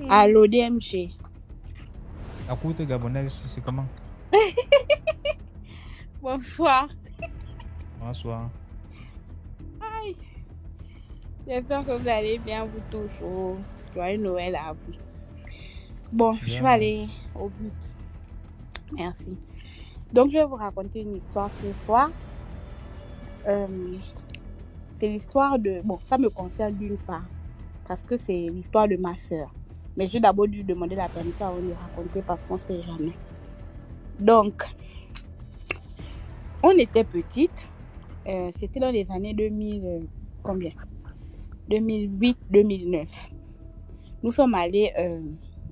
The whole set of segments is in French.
à l'ODMG. La courte gabonaise, c'est comment? Bonsoir. Bonsoir. Aïe. J'espère que vous allez bien, vous tous. Oh, joyeux Noël à vous. Bon, je vais aller au but. Merci. Donc, je vais vous raconter une histoire ce soir. C'est l'histoire de... Bon, ça me concerne d'une part, parce que c'est l'histoire de ma soeur. Mais j'ai d'abord dû demander la permission avant de raconter, parce qu'on ne sait jamais. Donc, on était petites. C'était dans les années 2000... combien 2008-2009. Nous sommes allés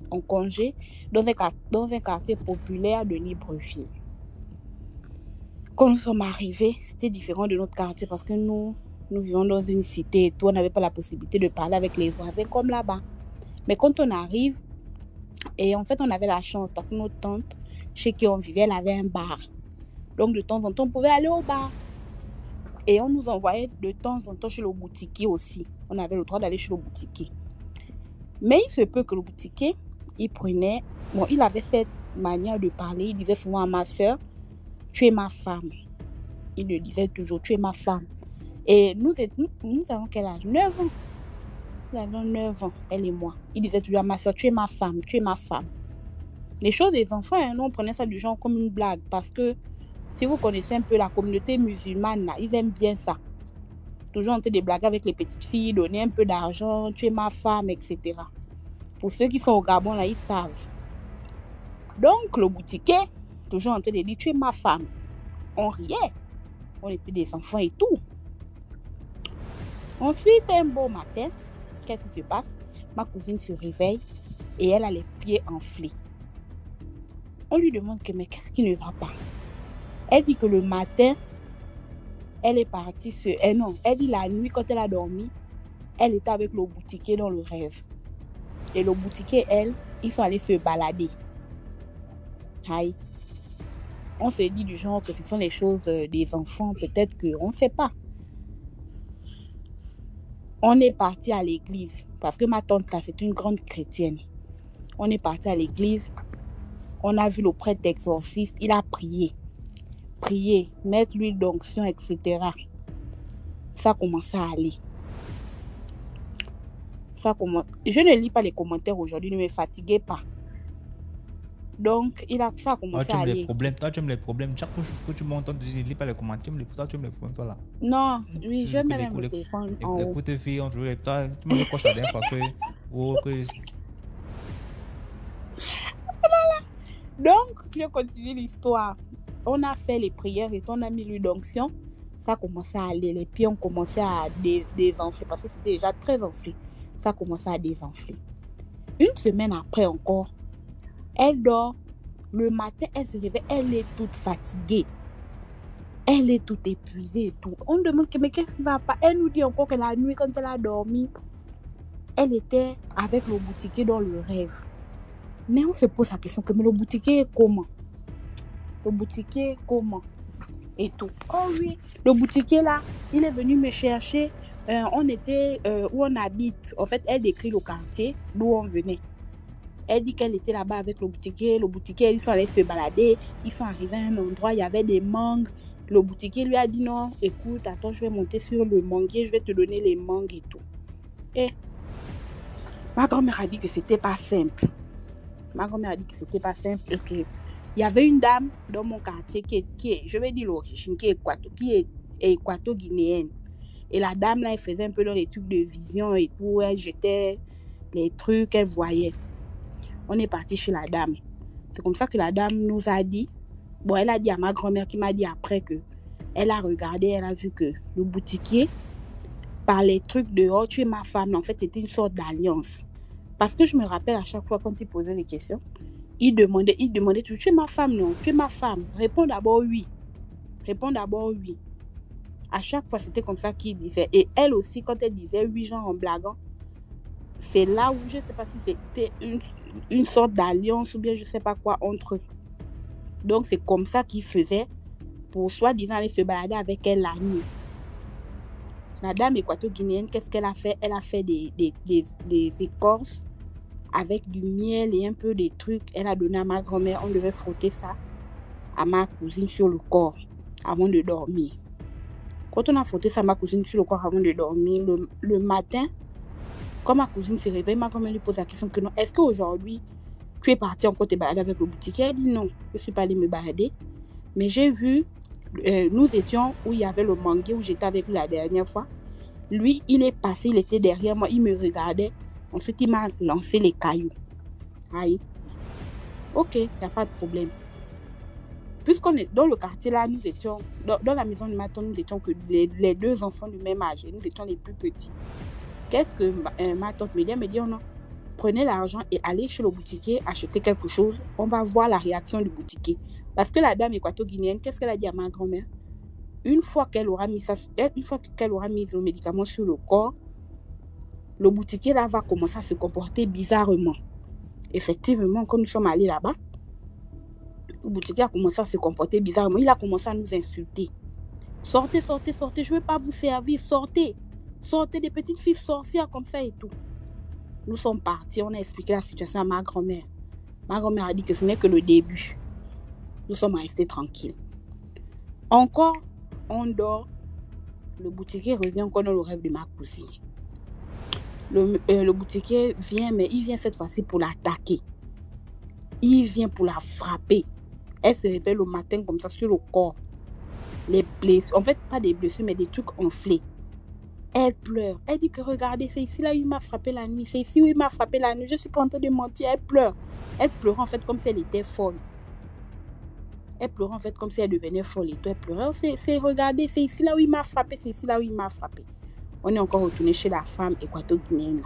en congé dans un quartier populaire de Libreville. Quand nous sommes arrivés, c'était différent de notre quartier parce que nous vivons dans une cité et tout, on n'avait pas la possibilité de parler avec les voisins comme là-bas. Mais quand on arrive, et en fait on avait la chance parce que notre tante, chez qui on vivait, elle avait un bar. Donc de temps en temps, on pouvait aller au bar. Et on nous envoyait de temps en temps chez le boutiquier aussi. On avait le droit d'aller chez le boutiquier. Mais il se peut que le boutiquier, il avait cette manière de parler. Il disait souvent à ma soeur, tu es ma femme. Il le disait toujours, tu es ma femme. Et nous avons quel âge? 9 ans. Nous avons 9 ans, elle et moi. Il disait toujours à ma soeur, tu es ma femme, tu es ma femme. Les choses des enfants, nous on prenait ça du genre comme une blague. Parce que si vous connaissez un peu la communauté musulmane, là, ils aiment bien ça. Toujours on fait des blagues avec les petites filles, donner un peu d'argent, tu es ma femme, etc. Pour ceux qui sont au Gabon, là, ils savent. Donc, le boutiquier, toujours en train de dire, tu es ma femme. On riait. On était des enfants et tout. Ensuite, un beau matin, qu'est-ce qui se passe? Ma cousine se réveille et elle a les pieds enflés. On lui demande mais qu'est-ce qui ne va pas? Elle dit que le matin, elle est partie elle dit la nuit, quand elle a dormi, elle était avec le boutiquier dans le rêve. Et le boutiquier, ils sont allés se balader. Aïe. On se dit du genre que ce sont les choses des enfants, peut-être qu'on ne sait pas. On est parti à l'église, parce que ma tante là, c'est une grande chrétienne. On est parti à l'église, on a vu le prêtre exorciste, il a prié, mettre l'huile d'onction, etc. Ça commence à aller. Je ne lis pas les commentaires aujourd'hui, ne me fatiguez pas. Donc, ça a commencé à aller. Toi, tu aimes les problèmes. Chaque fois que tu montes, tu ne lis pas les commentaires. Toi, tu aimes les problèmes, toi, là. Non, oui, je mets même le téléphone en haut. Écoute, filles, toi, tu m'avais quoi ça la dernière fois que... Donc, je continue l'histoire. On a fait les prières et on a mis l'huile d'onction. Ça a commencé à aller. Les pieds ont commencé à désenfler parce que c'était déjà très enflé. Ça a commencé à désenfler. Une semaine après encore, elle dort. Le matin, elle se réveille. Elle est toute fatiguée. Elle est toute épuisée et tout. On demande mais qu'est-ce qui ne va pas? Elle nous dit encore que la nuit, quand elle a dormi, elle était avec le boutiquier dans le rêve. Mais on se pose la question que mais le boutiquier est comment? Le boutiquier comment? Et tout. Oh oui, le boutiquier là, il est venu me chercher. On était où on habite. En fait, elle décrit le quartier d'où on venait. Elle dit qu'elle était là-bas avec le boutiquier. Le boutiquier, ils sont allés se balader. Ils sont arrivés à un endroit, il y avait des mangues. Le boutiquier lui a dit non, écoute, attends, je vais monter sur le manguier, je vais te donner les mangues et tout. Et ma grand-mère a dit que c'était pas simple. Et qu'il y avait une dame dans mon quartier qui est je vais dire l'origine, qui est équato-guinéenne. Et la dame là, elle faisait un peu dans les trucs de vision et tout. Elle jetait les trucs, elle voyait. On est parti chez la dame. C'est comme ça que la dame nous a dit. Bon, elle a dit à ma grand-mère qui m'a dit après que elle a regardé, elle a vu que le boutiquier, par les trucs de oh, tu es ma femme, en fait, c'était une sorte d'alliance. Parce que je me rappelle à chaque fois quand il posait des questions, il demandait toujours, tu es ma femme, non? Tu es ma femme. Réponds d'abord oui. À chaque fois, c'était comme ça qu'il disait. Et elle aussi, quand elle disait oui, genre en blaguant, c'est là où je ne sais pas si c'était une sorte d'alliance ou bien je ne sais pas quoi entre eux. Donc, c'est comme ça qu'il faisait pour soi-disant aller se balader avec elle la nuit. La dame équato-guinéenne, qu'est-ce qu'elle a fait? Elle a fait des écorces avec du miel et un peu des trucs. Elle a donné à ma grand-mère. On devait frotter ça à ma cousine sur le corps avant de dormir. Quand on a frotté ça à ma cousine sur le corps avant de dormir, le matin, quand ma cousine se réveille, ma grand-mère lui pose la question que non, est-ce qu'aujourd'hui, tu es partie encore te balader avec le boutiquier? Elle dit non, je ne suis pas allée me balader. Mais j'ai vu, nous étions où il y avait le manguier, où j'étais avec lui la dernière fois. Lui, il est passé, il était derrière moi, il me regardait. Ensuite, il m'a lancé les cailloux. Aïe. Ok, il n'y a pas de problème. Puisqu'on est dans le quartier là, nous étions, dans la maison de ma tante, nous étions que les deux enfants du même âge. Et nous étions les plus petits. Qu'est-ce que ma tante me dit? Elle me dit, oh non, prenez l'argent et allez chez le boutiquier, acheter quelque chose. On va voir la réaction du boutiquier. Parce que la dame équato-guinéenne, qu'est-ce qu'elle a dit à ma grand-mère? Une fois qu'elle aura mis le médicament sur le corps, le boutiquier là va commencer à se comporter bizarrement. Effectivement, quand nous sommes allés là-bas, le boutiquier a commencé à se comporter bizarrement. Il a commencé à nous insulter. Sortez, sortez, sortez, je ne vais pas vous servir, sortez. Sortez des petites filles sorcières comme ça et tout. Nous sommes partis, on a expliqué la situation à ma grand-mère. Ma grand-mère a dit que ce n'est que le début. Nous sommes restés tranquilles. Encore, on dort. Le boutiquier revient encore dans le rêve de ma cousine. Le boutiquier vient, mais il vient cette fois-ci pour l'attaquer. Il vient pour la frapper. Elle se réveille le matin comme ça sur le corps. Les blessures, en fait pas des blessures, mais des trucs enflés. Elle pleure. Elle dit que regardez, c'est ici là où il m'a frappé la nuit. C'est ici où il m'a frappé la nuit. Je ne suis pas en train de mentir. Elle pleure. Elle pleurait en fait comme si elle était folle. Elle pleurait en fait comme si elle devenait folle et tout. Elle pleurait. Regardez, c'est ici là où il m'a frappé. C'est ici là où il m'a frappé. On est encore retourné chez la femme équato-guinéenne.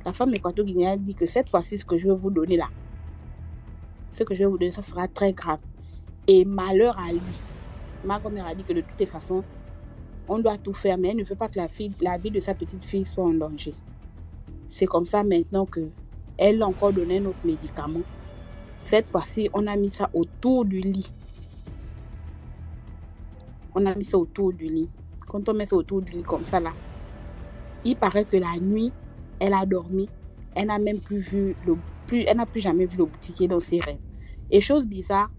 La femme équato-guinéenne dit que cette fois-ci, ce que je vais vous donner là, ça sera très grave. Et malheur à lui. Ma grand-mère a dit que de toutes les façons, on doit tout faire, mais elle ne veut pas que la vie de sa petite fille soit en danger. C'est comme ça maintenant qu'elle a encore donné notre médicament. Cette fois-ci, on a mis ça autour du lit. On a mis ça autour du lit. Quand on met ça autour du lit comme ça là, il paraît que la nuit, elle a dormi. Elle n'a même elle n'a plus jamais vu le boutiquier dans ses rêves. Et chose bizarre,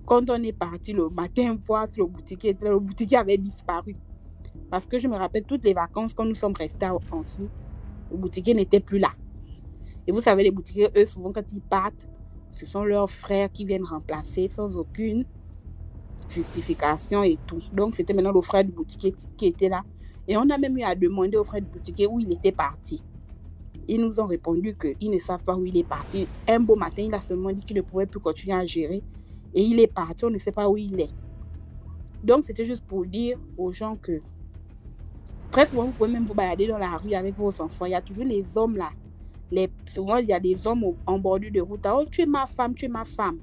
quand on est parti le matin voir le boutiquier avait disparu. Parce que je me rappelle toutes les vacances, quand nous sommes restés ensuite, le boutiquier n'était plus là. Et vous savez, les boutiquiers, eux, souvent quand ils partent, ce sont leurs frères qui viennent remplacer sans aucune justification et tout. Donc, c'était maintenant le frère du boutiquier qui était là. Et on a même eu à demander au frère du boutiquier où il était parti. Ils nous ont répondu qu'ils ne savent pas où il est parti. Un beau matin, il a seulement dit qu'il ne pouvait plus continuer à gérer. Et il est parti, on ne sait pas où il est. Donc, c'était juste pour dire aux gens que très souvent, vous pouvez même vous balader dans la rue avec vos enfants. Il y a toujours les hommes là. Souvent, il y a des hommes en bordure de route. Oh, tu es ma femme, tu es ma femme.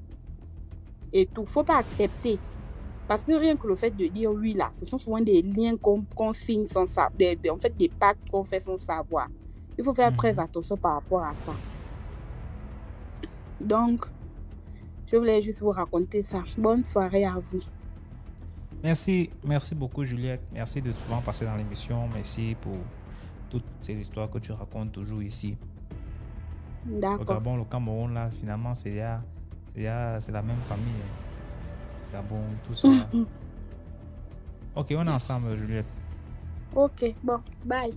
Et tout. Il ne faut pas accepter. Parce que rien que le fait de dire oui là, ce sont souvent des liens qu'on signe sans savoir. En fait, des pactes qu'on fait sans savoir. Il faut faire très attention par rapport à ça. Donc, je voulais juste vous raconter ça. Bonne soirée à vous. Merci beaucoup Juliette. Merci de souvent passer dans l'émission. Merci pour toutes ces histoires que tu racontes toujours ici. D'accord. Le Gabon, le Cameroun, là, finalement, c'est la même famille. Gabon, tout ça. Ok, on est ensemble, Juliette. Ok, bon, bye.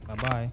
Bye bye.